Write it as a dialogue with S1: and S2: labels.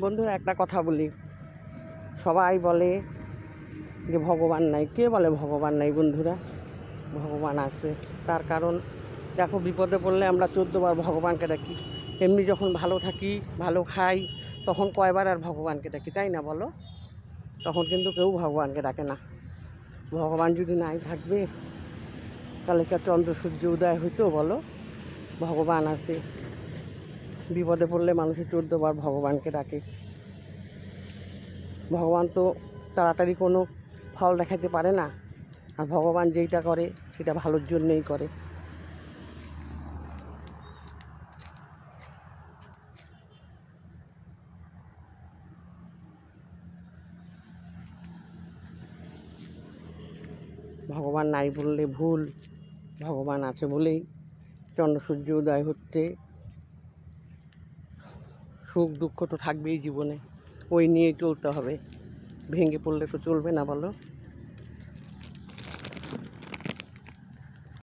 S1: বন্ধুরা একটা কথা বলি, সবাই বলে যে ভগবান নাই। কে বলে ভগবান নাই? বন্ধুরা, ভগবান আছে। তার কারণ দেখো, বিপদে পড়লে আমরা 14 বার ভগবানকে ডাকি। এমনি যখন ভালো থাকি, ভালো খাই, তখন কয়বার আর ভগবানকে ডাকি, তাই না বলো? তখন কিন্তু কেউ ভগবানকে ডাকে না। ভগবান যদি নাই থাকবে তাহলে কি চন্দ্র সূর্য উদয় হইতো বলো? ভগবান আছে। বিপদে পড়লে মানুষের 14 বার ভগবানকে ডাকে। ভগবান তো তাড়াতাড়ি কোনো ফল দেখাতে পারে না, আর ভগবান যেইটা করে সেটা ভালোর জন্যেই করে। ভগবান নাই বললে ভুল। ভগবান আছে বলেই চন্দ্র সূর্য উদয় হচ্ছে। সুখ দুঃখ তো থাকবেই জীবনে, ওই নিয়েই চলতে হবে। ভেঙে পড়লে তো চলবে না বলো?